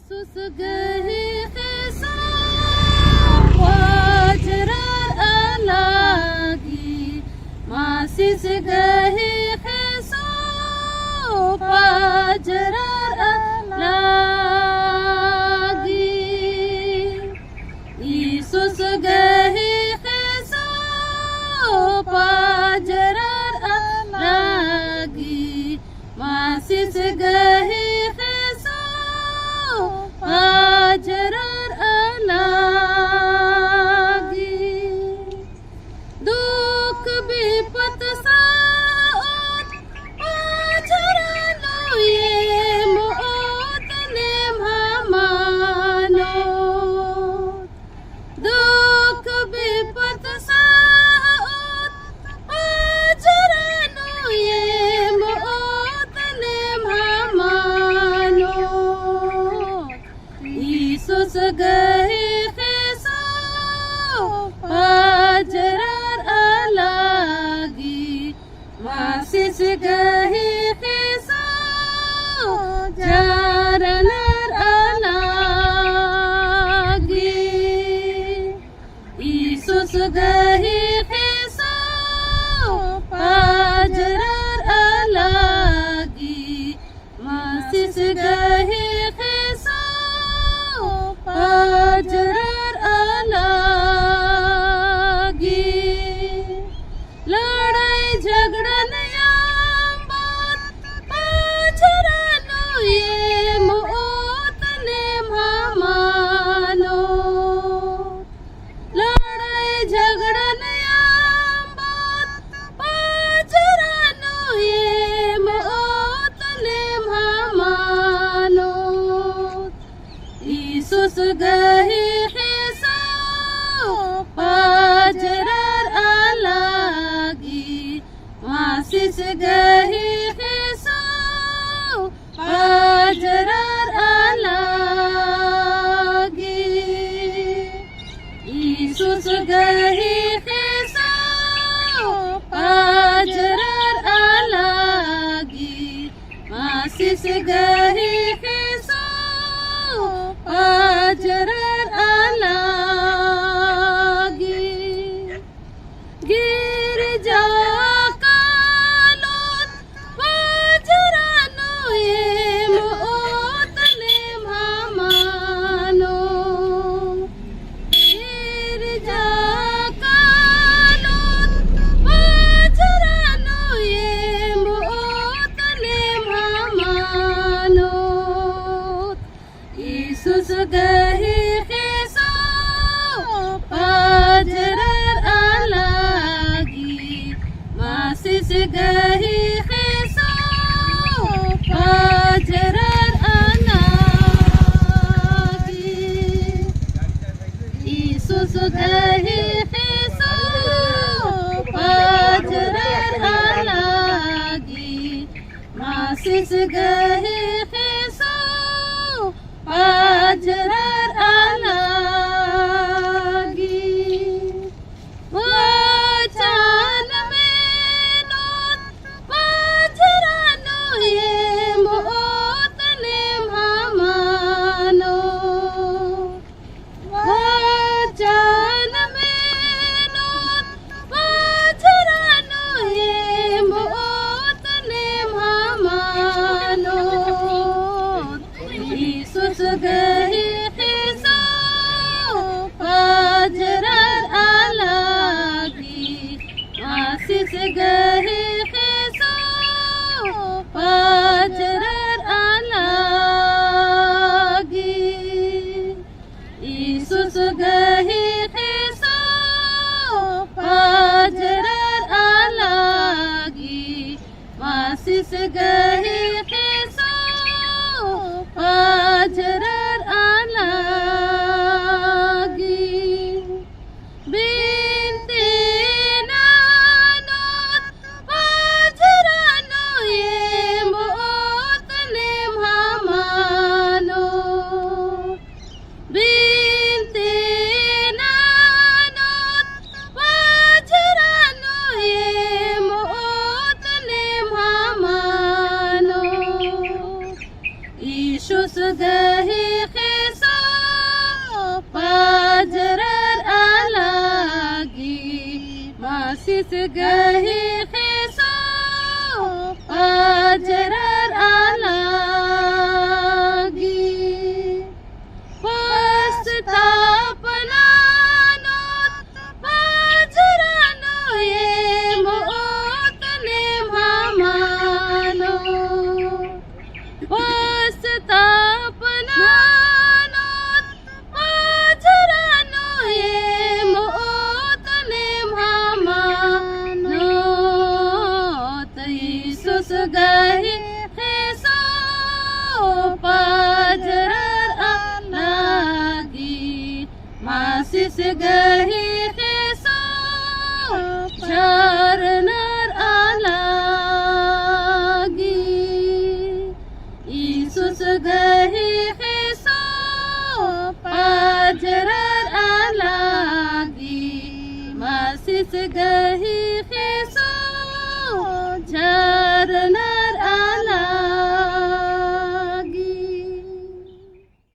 sus gehi khisa wajrar alagi masis gehi khisa wajrar alagi Isus gehi khisa wajrar alagi masis gehi Ajarar alagi duk bipat saat ajarano ye moot ne bhamano duk bipat saat ajarano ye moot ne bhamano Isus gehi khisa wajrar alagi masis gehi khisa jaranar alagi Isus gehi khisa wajrar alagi masis gehi Ajarar alagi लड़ाई झगड़न याम बात ajarano ye moot ne bhamano लड़ाई झगड़न याम बात ajarano ye moot ne bhamano Isus gehi khisa wajrar alagi masis gehi khisa wajrar alagi Isus gehi khisa wajrar alagi masis gehi khisa ajarar alagi girja kalot wajrano ye moot ne bhamano girja kalot wajrano ye moot ne bhamano Isus gehi khisa wajrar alagi masis gehi khisa wajrar alagi Isus gehi khisa wajrar alagi masis gehi khisa Ajarar alagi wajan menot wajrano ye moot ne bhamano wajan menot wajrano ye moot ne bhamano Isus gehi khisa wajrar alagi masis gehi khisa wajrar alagi Isus gehi khisa wajrar alagi masis gehi khisa ajarar alagi binti nanot गही खेसो पाजरार आलागी पस्तापनानोत पाजरानो ये मोतने भामानो पस्तापनानोत पाजरानो ये मोतने भामानो तईसुस गही खेसो पाजरार आलागी masses गही खेसो चारनार आलागी ईसुस गही खेसो पाजरार आलागी masses गही